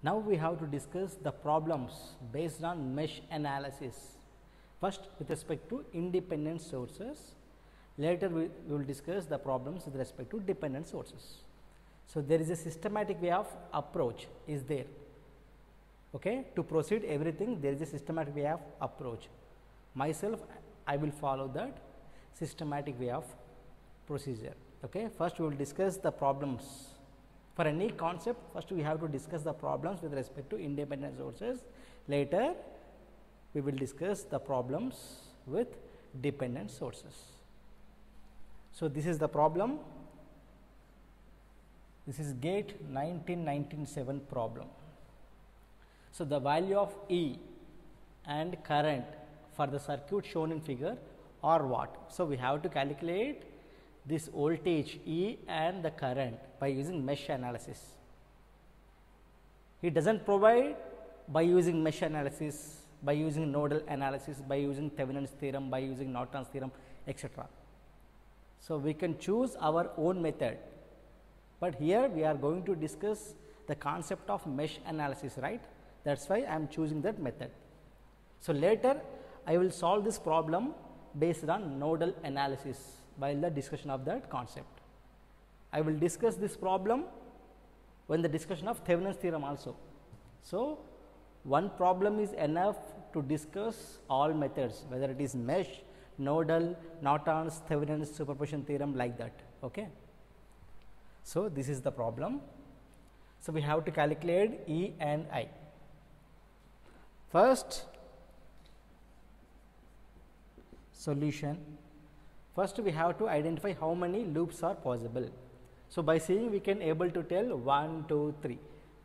Now we have to discuss the problems based on mesh analysis. First with respect to independent sources, later we will discuss the problems with respect to dependent sources. So, there is a systematic way of approach is there. Okay? To proceed everything, there is a systematic way of approach. Myself, I will follow that systematic way of procedure. Okay? First we will discuss the problems. For any concept, first we have to discuss the problems with respect to independent sources. Later, we will discuss the problems with dependent sources. So, this is the problem. This is GATE 1997 problem. So, the value of E and current for the circuit shown in figure are what? So, we have to calculate this voltage E and the current by using mesh analysis. It does not provide by using mesh analysis, by using nodal analysis, by using Thevenin's theorem, by using Norton's theorem, etc. So, we can choose our own method, but here we are going to discuss the concept of mesh analysis, right. That is why I am choosing that method. So, later I will solve this problem based on nodal analysis while the discussion of that concept. I will discuss this problem when the discussion of Thevenin's theorem also. So, one problem is enough to discuss all methods, whether it is mesh, nodal, Norton's, Thevenin's, superposition theorem, like that. Okay. So, this is the problem. So, we have to calculate E and I. First, solution. First, we have to identify how many loops are possible. So, by seeing we can able to tell 1, 2, 3,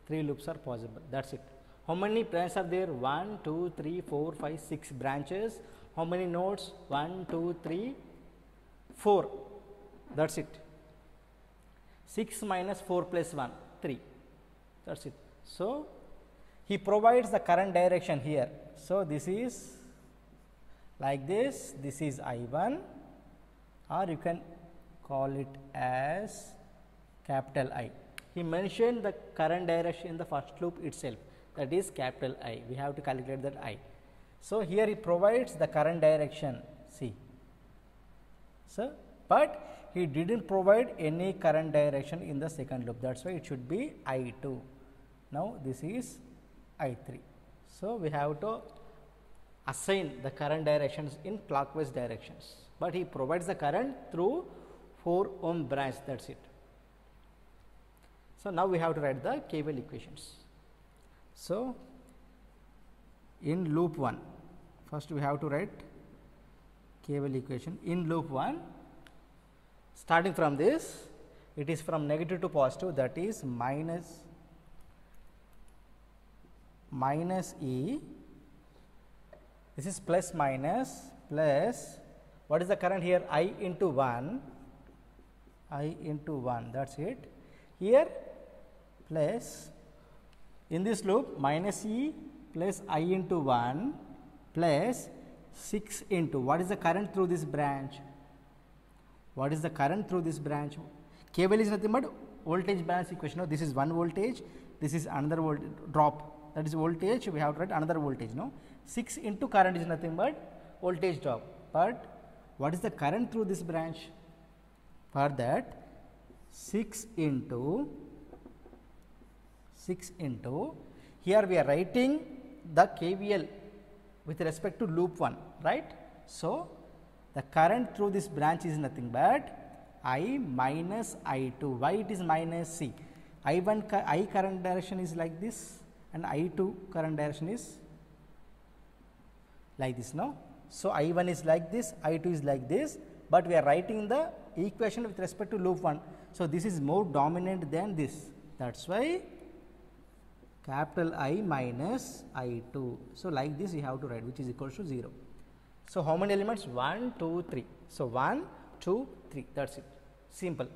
3 loops are possible, that is it. How many branches are there? 1, 2, 3, 4, 5, 6 branches. How many nodes? 1, 2, 3, 4, that is it. 6 minus 4 plus 1, 3, that is it. So, he provides the current direction here. So, this is like this is I1, or you can call it as capital I. He mentioned the current direction in the first loop itself, that is capital I. We have to calculate that I. So, here he provides the current direction, see. So, but he did not provide any current direction in the second loop, that is why it should be I2. Now, this is I3. So, we have to assign the current directions in clockwise directions, but he provides the current through 4 ohm branch, that is it. So, now we have to write the KVL equations. So, in loop 1, first we have to write KVL equation. In loop 1, starting from this, it is from negative to positive, that is minus E, this is plus minus, plus what is the current here? I into 1, that is it. Here plus in this loop minus E plus I into 1 plus 6 into what is the current through this branch? What is the current through this branch? KVL is nothing but voltage balance equation. No, this is one voltage, this is another voltage drop, that is voltage, we have to write another voltage. No, 6 into current is nothing but voltage drop, but what is the current through this branch? For that 6 into here we are writing the KVL with respect to loop 1, right. So, the current through this branch is nothing but I minus I2. Why it is minus? See, I1 I current direction is like this and I2 current direction is like this. No. So, I1 is like this, I2 is like this, but we are writing the equation with respect to loop 1. So, this is more dominant than this, that is why capital I minus I2. So, like this we have to write, which is equal to 0. So, how many elements? 1, 2, 3. So, 1, 2, 3, that is it, simple.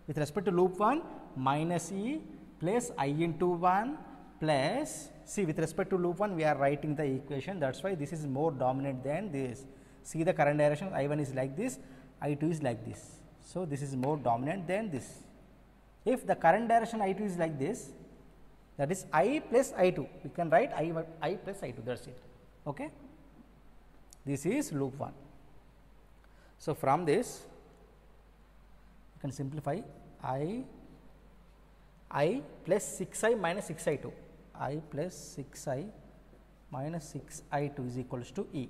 With respect to loop 1, minus E plus I into 1 plus, see, with respect to loop 1 we are writing the equation, that is why this is more dominant than this. See, the current direction I1 is like this, I2 is like this. So, this is more dominant than this. If the current direction I2 is like this, that is I plus I2. We can write I plus I2, that is it. Okay. This is loop 1. So, from this you can simplify I plus 6I minus 6I2, I plus 6I minus 6I2 is equals to E,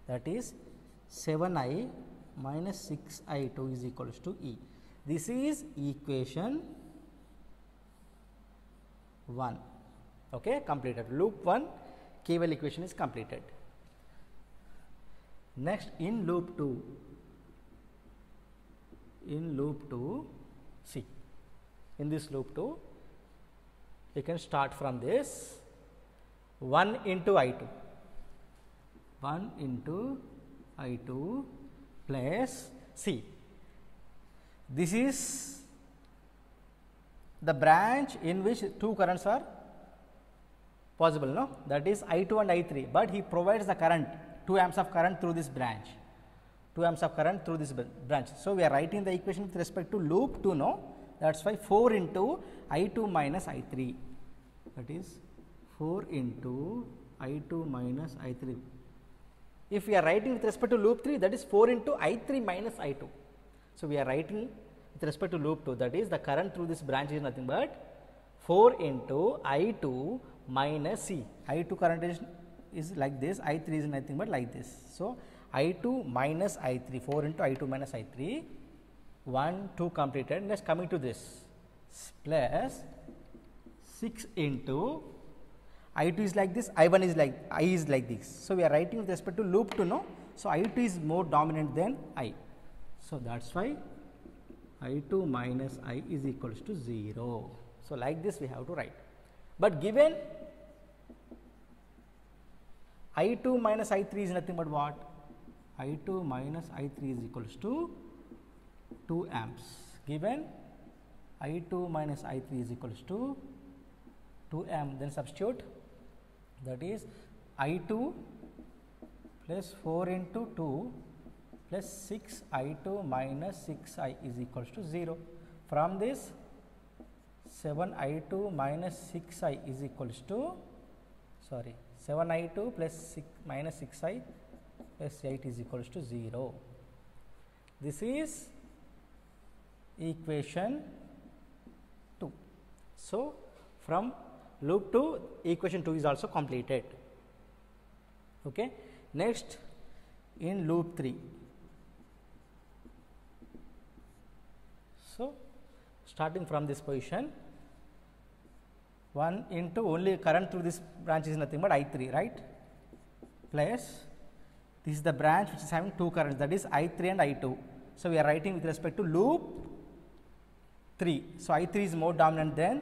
that is 7I minus 6I2 is equals to E. This is equation 1. Okay, completed. Loop 1 KVL equation is completed. Next, in loop 2, see, in this loop 2, we can start from this 1 into I2, 1 into I2 plus, see, this is the branch in which two currents are possible, no? That is I2 and I3, but he provides the current, 2 amps of current through this branch, 2 amps of current through this branch. So, we are writing the equation with respect to loop 2, no? That is why 4 into I2 minus I3, that is 4 into I2 minus I3. If we are writing with respect to loop 3, that is 4 into I3 minus I2. So, we are writing with respect to loop 2, that is the current through this branch is nothing but 4 into I2 minus C. I2 current is like this, I3 is nothing but like this. So, I2 minus I3, 4 into I2 minus I3, 1, 2 completed. Next coming to this plus 6 into I2 is like this, I1 is like, I is like this. So, we are writing with respect to loop 2, no? So, I2 is more dominant than I. So, that is why I2 minus I is equals to 0. So, like this we have to write. But given I2 minus I3 is nothing but what? I2 minus I3 is equals to 2 amps. Given I2 minus I3 is equals to 2 amp, then substitute, that is I2 plus 4 into 2 plus 6 I2 minus 6I is equals to 0. From this 7 I2 minus 6I is equals to, sorry, 7 I2 plus 6 minus 6I plus 8 is equals to 0. This is equation 2. So, from loop 2, equation 2 is also completed. Okay. Next, in loop 3. So, starting from this position, 1 into only current through this branch is nothing but I3, right, plus this is the branch which is having two currents, that is I3 and I2. So, we are writing with respect to loop 3. So, I3 is more dominant than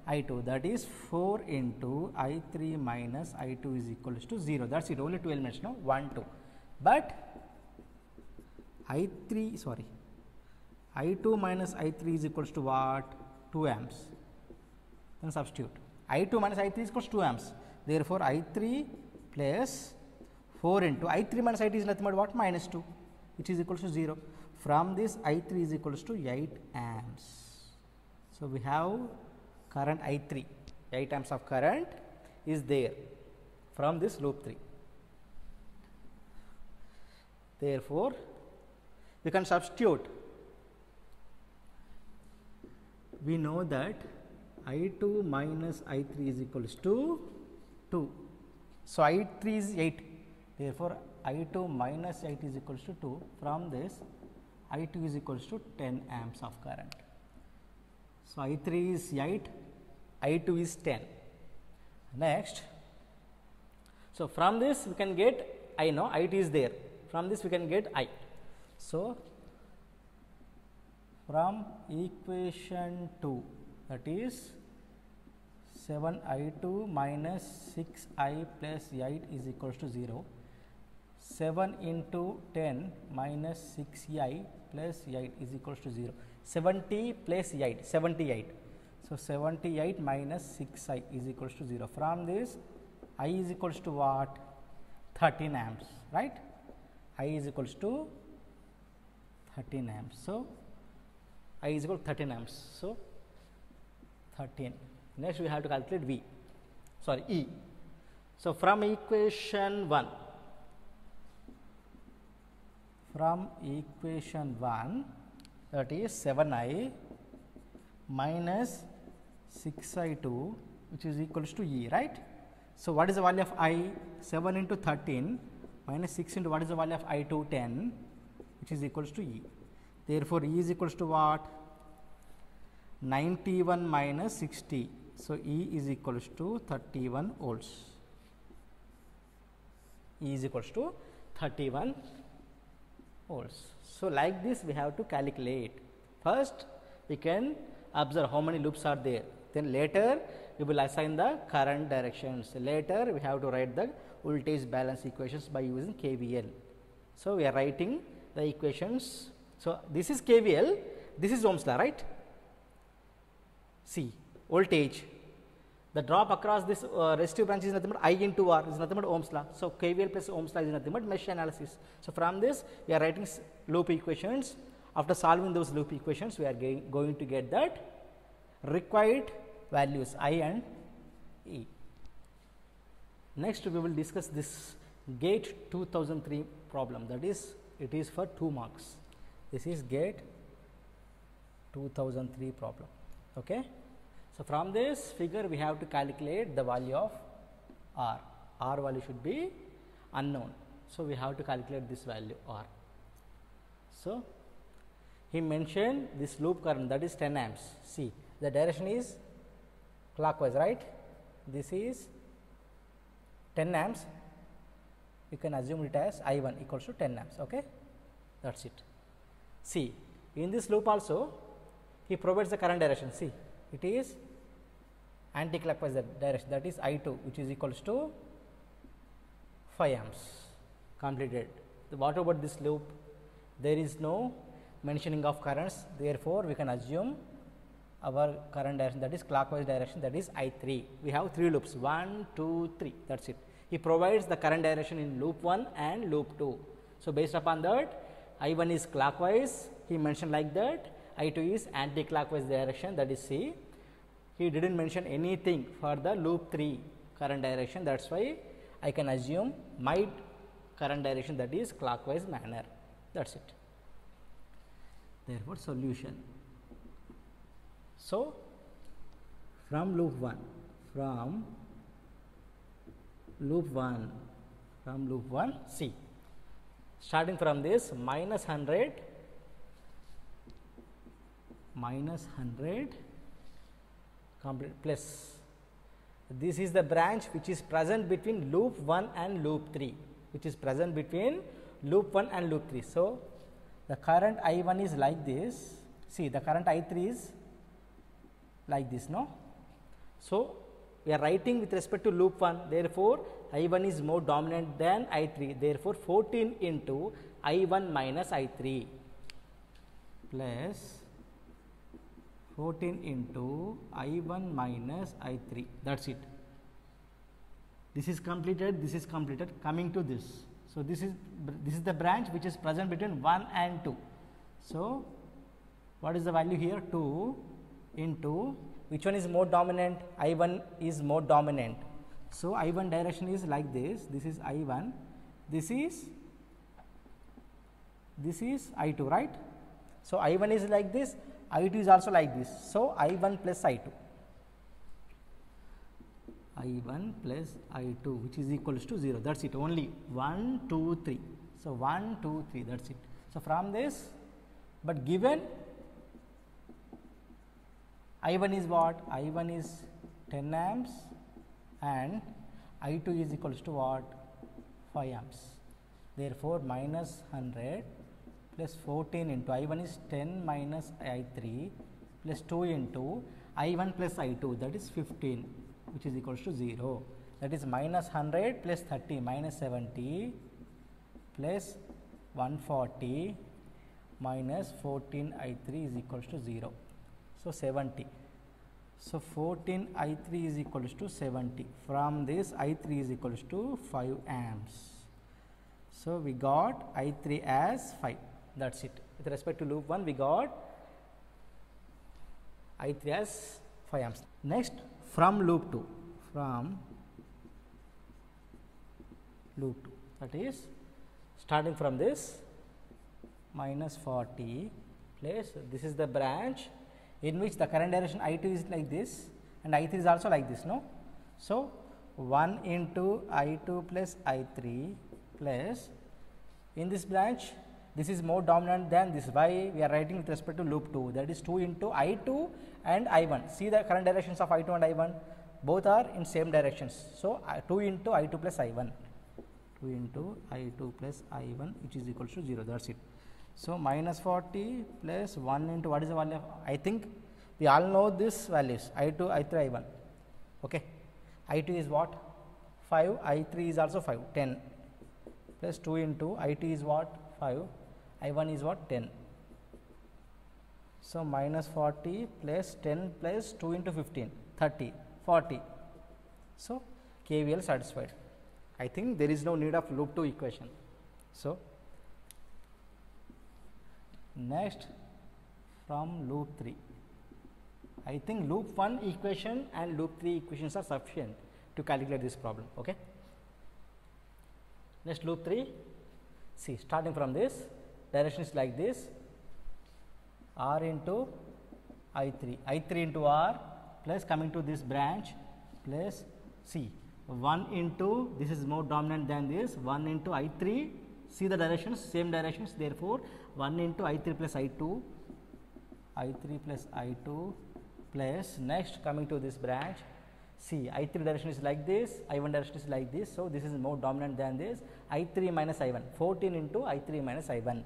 I2, that is 4 into I3 minus I2 is equals to 0. That is it, only 2 elements, no, 1, 2. But I3, sorry, I2 minus I3 is equals to what? 2 amps. Then substitute. I2 minus I3 is equals to 2 amps. Therefore, I3 plus 4 into I3 minus I2 is nothing but what? Minus 2, which is equals to 0. From this, I3 is equals to 8 amps. So, we have current I3, 8 amps of current is there from this loop 3. Therefore, we can substitute. We know that I2 minus I3 is equals to 2. So, I3 is 8. Therefore, I2 minus 8 is equals to 2. From this, I2 is equals to 10 amps of current. So, I3 is 8, I2 is 10. Next, so from this we can get I, know I2 is there. From this we can get I. So, from equation 2, that is 7 I2 minus 6I plus 8 is equals to 0. 7 into 10 minus 6I plus 8 is equals to 0. 70 plus 8, 78. So, 78 minus 6I is equals to 0. From this, I is equals to what? 13 amps, right? I is equals to 13 amps. So, I is equal to 13 amps. So, 13. Next we have to calculate V, sorry E. So from equation 1, that is 7I minus 6I2, which is equals to E, right? So what is the value of I? 7 into 13 minus 6 into what is the value of I2? 10, which is equals to E. Therefore, E is equals to what? 91 minus 60. So E is equals to 31 volts. E is equals to 31 volts. So like this we have to calculate. First we can observe how many loops are there. Then later we will assign the current directions. Later we have to write the voltage balance equations by using KVL. So we are writing the equations. So this is KVL, this is Ohm's law, right? See, voltage, the drop across this resistive branch is nothing but I into R, is nothing but Ohm's law. So KVL plus Ohm's law is nothing but mesh analysis. So from this we are writing loop equations. After solving those loop equations, we are going to get that required values I and E. Next we will discuss this GATE 2003 problem, that is it is for 2 marks. This is GATE 2003 problem. Okay. So from this figure we have to calculate the value of R. R value should be unknown. So we have to calculate this value R. So he mentioned this loop current, that is 10 amps. See, the direction is clockwise, right? This is 10 amps. You can assume it as I1 equals to 10 amps. Okay, that's it. See, in this loop also he provides the current direction. See, it is anti-clockwise direction, that is I2, which is equals to 5 amps. Completed. What about this loop? There is no mentioning of currents, therefore we can assume our current direction, that is clockwise direction, that is I3. We have 3 loops, 1, 2, 3, that is it. He provides the current direction in loop 1 and loop 2. So based upon that, I1 is clockwise, he mentioned like that, I2 is anti-clockwise direction, that is C. He didn't mention anything for the loop 3 current direction, that is why I can assume my current direction, that is clockwise manner, that is it. Therefore, solution. So, from loop 1, see, starting from this minus 100 complete plus, this is the branch which is present between loop 1 and loop 3, So, the current I1 is like this. See, the current I3 is like this, no? So, we are writing with respect to loop 1, therefore, I1 is more dominant than I3, therefore, 14 into I1 minus I3 plus 14 into I1 minus I3, that is it. This is completed, coming to this. So, this is the branch which is present between 1 and 2. So, what is the value here? 2 into, which one is more dominant? I1 is more dominant. So, I1 direction is like this, this is I1, this is I2, right? So, I1 is like this, I2 is also like this. So, I1 plus I2. I1 plus I2, which is equals to 0, that is it, only 1, 2, 3. So, 1, 2, 3, that is it. So, from this, but given I1 is what? I1 is 10 amps and I2 is equals to what? 5 amps. Therefore, minus 100 plus 14 into I1 is 10 minus I3 plus 2 into I1 plus I2, that is 15, which is equals to 0. That is minus 100 plus 30 minus 70 plus 140 minus 14 I3 is equals to 0. So, 70. So, 14 I3 is equals to 70. From this I3 is equals to 5 amps. So, we got I3 as 5, that is it. With respect to loop 1, we got I3 as 5 amps. Next, from loop 2, from loop 2, that is starting from this minus 40 place, this is the branch in which the current direction I2 is like this and I3 is also like this, no. So, 1 into I2 plus I3 plus, in this branch this is more dominant than this, why we are writing with respect to loop 2, that is 2 into I2 and I1. See the current directions of I2 and I1, both are in same directions. So, 2 into I2 plus I1, 2 into I2 plus I1 which is equal to 0, that is it. So, minus 40 plus 1 into what is the value of, I think we all know this values, I2, I3, I1, okay. I2 is what? 5, I3 is also 5, 10 plus 2 into I2 is what? 5, I1 is what? 10. So, minus 40 plus 10 plus 2 into 15, 30, 40. So, KVL satisfied. I think there is no need of loop 2 equation. So, next from loop 3. I think loop 1 equation and loop 3 equations are sufficient to calculate this problem. Okay. Next loop 3, see starting from this, direction is like this, R into I3, I3 into R plus coming to this branch plus C, 1 into, this is more dominant than this, 1 into I3, see the directions, same directions, therefore 1 into I3 plus I2, I3 plus I2 plus next coming to this branch, see I3 direction is like this, I1 direction is like this, so this is more dominant than this, I3 minus I1, 14 into I3 minus I1,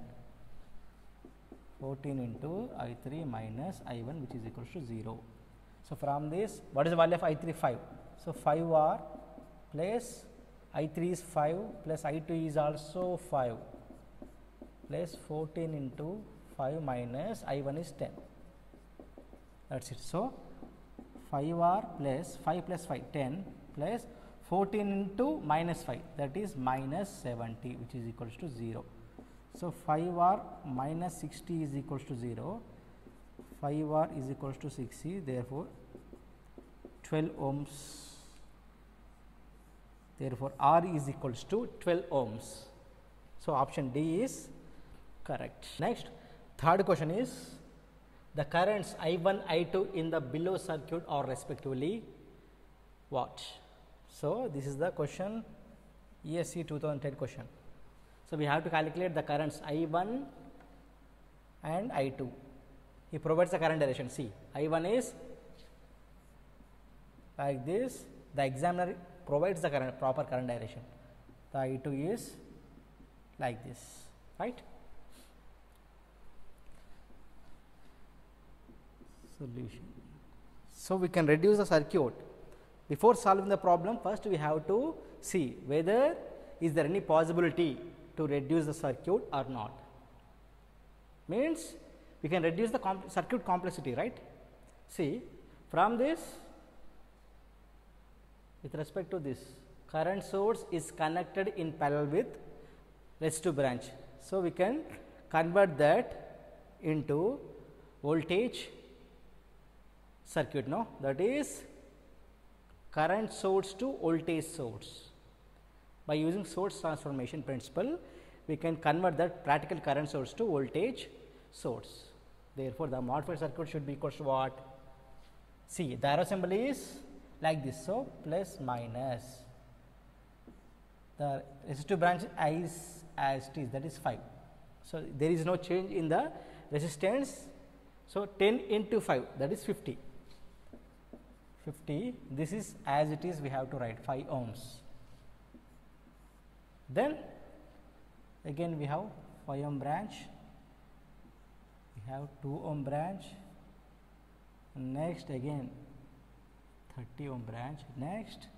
14 into I3 minus I1 which is equal to 0. So, from this what is the value of I3? 5. So, 5R plus I3 is 5 plus I2 is also 5 plus 14 into 5 minus I1 is 10, that is it. So, 5R plus 5 plus 5, 10 plus 14 into minus 5, that is minus 70 which is equal to 0. So, 5R minus 60 is equal to 0, 5R is equal to 60, therefore 12 ohms, therefore R is equals to 12 ohms. So, option D is correct. Next, third question is the currents I1, I2 in the below circuit are respectively what? So, this is the question, ESE 2010 question. So, we have to calculate the currents I1 and I2. He provides the current direction. See, I1 is like this, the examiner provides the current, proper current direction. The I2 is like this, right? Solution. So, we can reduce the circuit. Before solving the problem, first we have to see whether is there any possibility to reduce the circuit or not. Means we can reduce the circuit complexity, right? See, from this, with respect to this, current source is connected in parallel with resistive branch. So, we can convert that into voltage circuit, no, that is current source to voltage source. By using source transformation principle, we can convert that practical current source to voltage source. Therefore, the modified circuit should be equal to what? See, the arrow symbol is like this. So, plus minus, the resistive branch is as it is, that is 5. So, there is no change in the resistance. So, 10 into 5, that is 50. 50, this is as it is, we have to write 5 ohms. Then again we have 5 ohm branch, we have 2 ohm branch, next again 30 ohm branch, next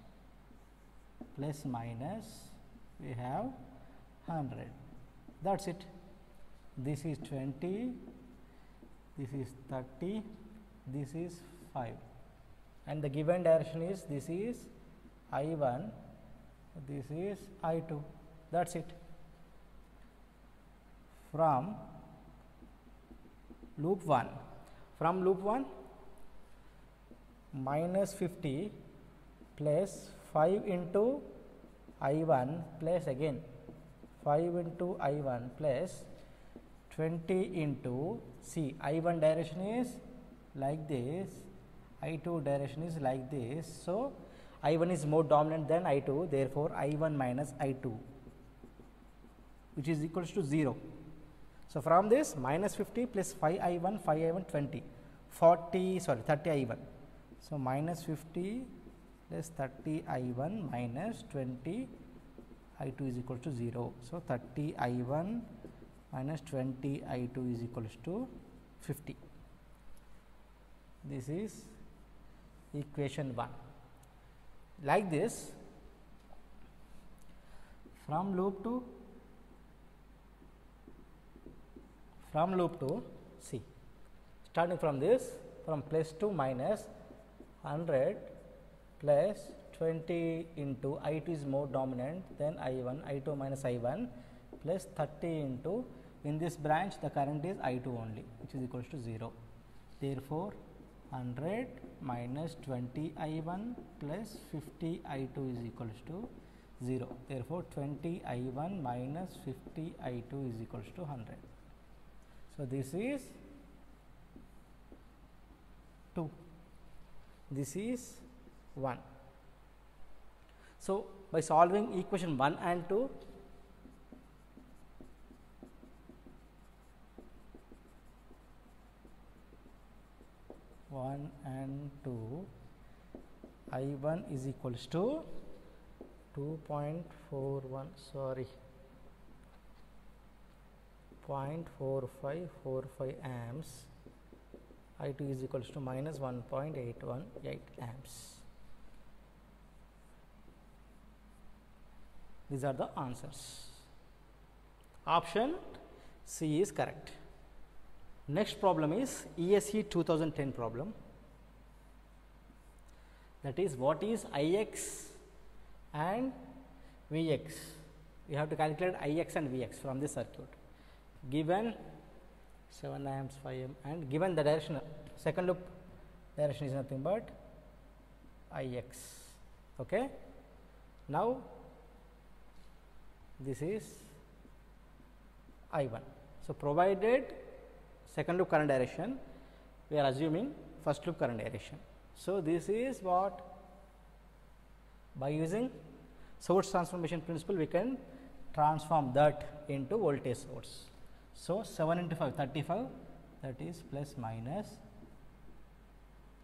plus minus we have 100, that is it. This is 20, this is 30, this is 5, and the given direction is this is I1, this is I2, that is it. From loop 1, minus 50 plus 5 into I1 plus again 5 into I1 plus 20 into, see, I1 direction is like this, I2 direction is like this. So, I1 is more dominant than I2, therefore, I1 minus I2, which is equals to 0. So, from this minus 50 plus 5 I1 20, 30 I1. So, minus 50 plus 30 I1 minus 20 I2 is equal to 0. So, 30 I1 minus 20 I2 is equals to 50. This is equation 1. Like this, from loop to see, starting from this, from plus to minus 100 plus 20 into I2 is more dominant than I1, I2 minus I1 plus 30 into, in this branch the current is I2 only, which is equals to 0. Therefore, 100 minus 20 I1 plus 50 I2 is equals to 0. Therefore, 20 I1 minus 50 I2 is equals to 100. So, this is 2, this is 1. So, by solving equation 1 and 2, I1 is equals to 2.41, sorry, 0.4545 amps, I2 is equals to minus 1.818 amps. These are the answers. Option C is correct. Next problem is ESE 2010 problem. That is, what is Ix and Vx? We have to calculate Ix and Vx from this circuit. Given 7 amps, 5 amps, and given the direction, second loop direction is nothing but Ix. Okay. Now, this is I1. So, provided second loop current direction, we are assuming first loop current direction. So, this is what, by using source transformation principle, we can transform that into voltage source. So, 7 into 5, 35, that is plus minus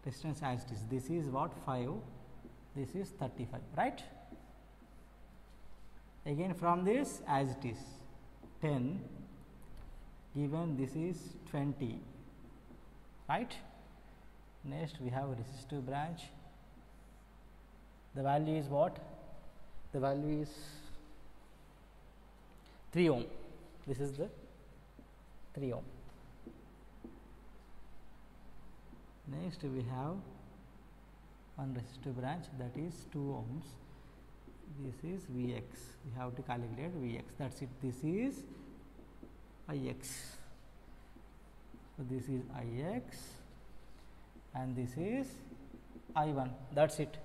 resistance as it is. This is what, 5, this is 35, right. Again from this as it is 10, given this is 20, right. Next we have a resistive branch. The value is what? The value is 3 ohm. This is the 3 ohm. Next we have one resistive branch, that is 2 ohms. This is Vx. We have to calculate Vx. That's it. This is Ix. So, this is Ix and this is I1. That's it.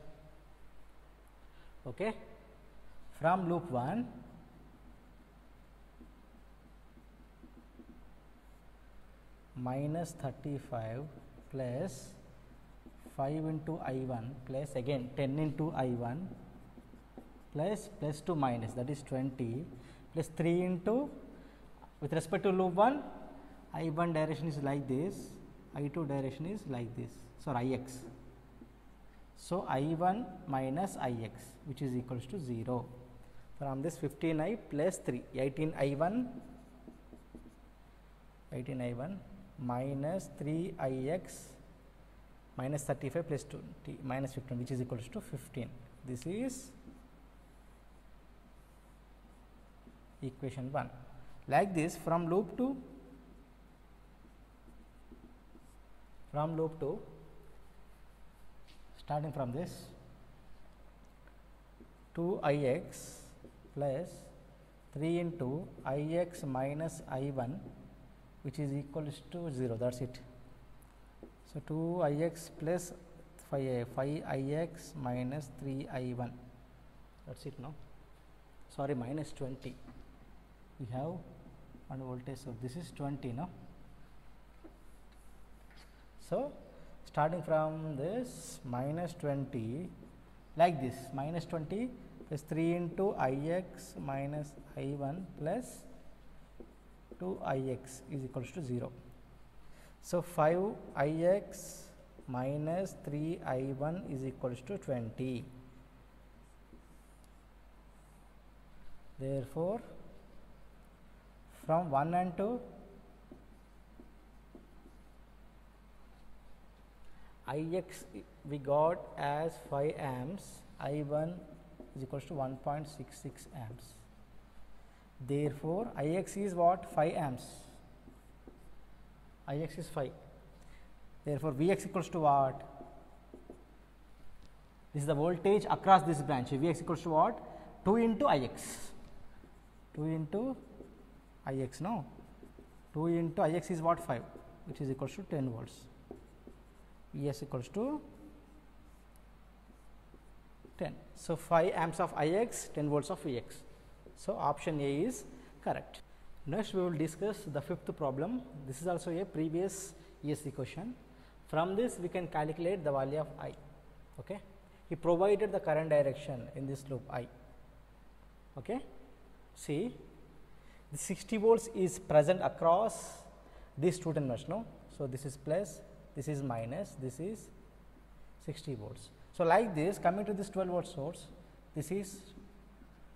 Okay. From loop 1, minus 35 plus 5 into I1 plus again 10 into I1 plus to minus, that is 20, plus 3 into, with respect to loop 1, I1 direction is like this, I2 direction is like this, so Ix. So, I1 minus Ix, which is equals to 0. From this 15I plus 3, 18I1 minus 3Ix minus 35 plus 20 minus 15, which is equals to 15. This is equation 1. Like this, from loop 2, starting from this 2Ix plus 3 into Ix minus I1, which is equals to 0, that is it. So, 2Ix plus 5ix minus 3i1. That's it, no? Sorry, minus 20. We have one voltage source. This is 20, no? So starting from this minus 20, like this, minus 20 plus 3 into ix minus i1 plus 2ix is equals to 0. So 5ix minus 3i1 is equals to 20. Therefore, from 1 and 2, ix we got as 5 amps, I1 is equals to 1.66 amps. Therefore, ix is what? 5 amps. Ix is 5. Therefore, Vx equals to what? This is the voltage across this branch. Vx equals to what? 2 into Ix. 2 into Ix, no? 2 into Ix is what? 5, which is equals to 10 volts. Vs equals to 10. So, 5 amps of Ix, 10 volts of Vx. So, option A is correct. Next, we will discuss the fifth problem. This is also a previous ESC question. From this, we can calculate the value of I. Okay. He provided the current direction in this loop I. Okay. See, the 60 volts is present across these two terminals, no? So, this is plus, this is minus, this is 60 volts. So, like this, coming to this 12 volt source, this is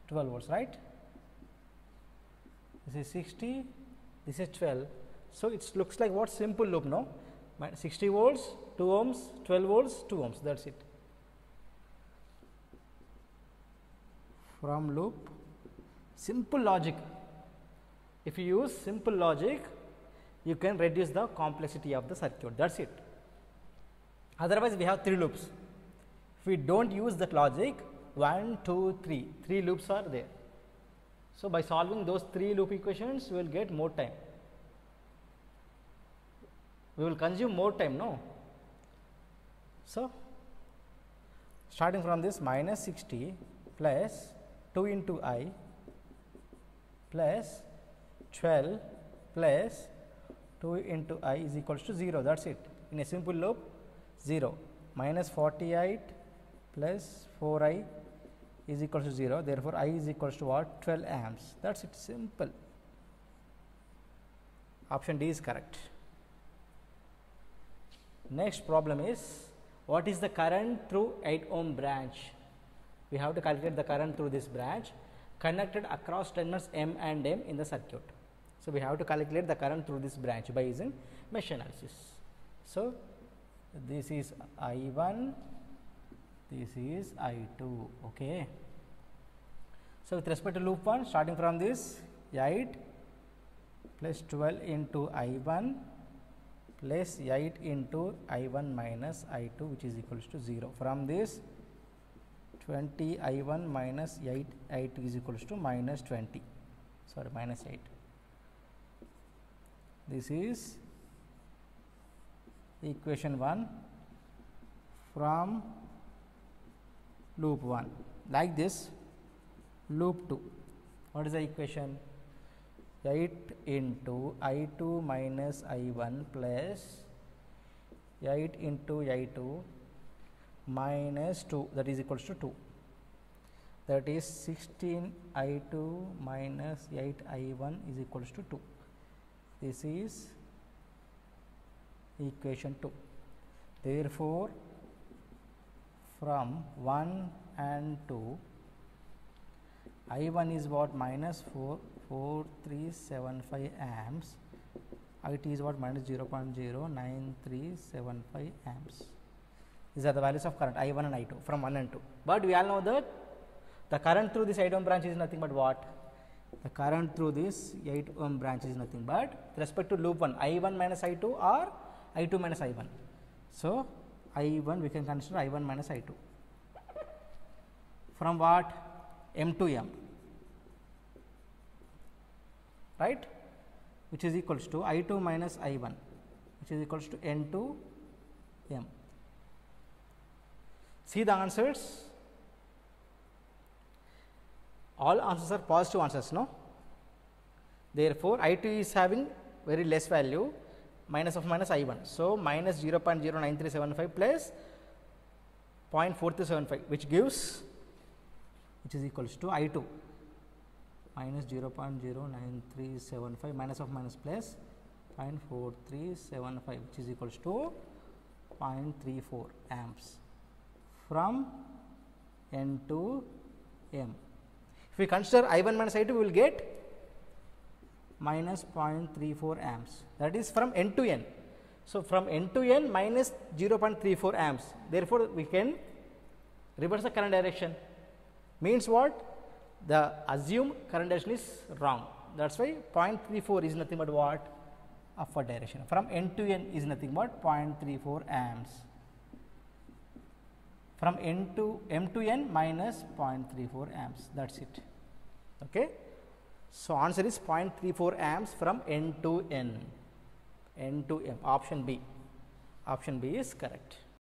12 volts, right? This is 60, this is 12. So, it looks like what? Simple loop, no? 60 volts, 2 ohms, 12 volts, 2 ohms, that is it. From loop, simple logic. If you use simple logic, you can reduce the complexity of the circuit, that is it. Otherwise, we have 3 loops. If we do not use that logic, 1, 2, 3, 3 loops are there. So, by solving those 3 loop equations, we will get more time. We will consume more time, no? So, starting from this minus 60 plus 2 into I plus 12 plus 2 into I is equals to 0, that is it. In a simple loop, 0. Minus 48 plus 4I is equal to 0. Therefore, I is equals to what? 12 amps. That is it, simple. Option D is correct. Next problem is, what is the current through 8 ohm branch? We have to calculate the current through this branch connected across terminals M and M in the circuit. So, we have to calculate the current through this branch by using mesh analysis. So, this is I1, this is I2. Okay. So, with respect to loop 1, starting from this 8 plus 12 into I1 plus 8 into I1 minus I2, which is equals to 0. From this 20 I1 minus 8 I2 is equals to minus 20, sorry, minus 8. This is equation 1 from loop 1. Like this, loop 2, what is the equation? 8 into I2 minus I1 plus 8 into I2 minus 2, that is equals to 2. That is 16 I2 minus 8 I1 is equals to 2. This is equation 2. Therefore, from 1 and 2, I1 is what? Minus 4375 amps, I2 is what? Minus 0.09375 amps. These are the values of current I1 and I2 from 1 and 2. But we all know that the current through this 8 ohm branch is nothing but what? The current through this 8 ohm branch is nothing but with respect to loop 1, I1 minus I2 or I2 minus I1. So, I1 we can consider I1 minus I2 from what? M to M, right, which is equals to I2 minus I1, which is equals to N to M. See the answers. All answers are positive answers, no? Therefore, I2 is having very less value, minus of minus I1. So, minus 0.09375 plus 0.4375, which gives, which is equals to I2 minus 0.09375 minus of minus plus 0.4375, which is equals to 0.34 amps from N to M. If we consider I1 minus I2, we will get minus 0.34 amps, that is from N to N. So, from N to N minus 0.34 amps, therefore, we can reverse the current direction. Means what? The assumed current direction is wrong. That is why 0.34 is nothing but what? Upward direction. From N to N is nothing but 0.34 amps. From M to N minus 0.34 amps. That is it. Okay. So, answer is 0.34 amps from N to N. N to M. Option B. Option B is correct.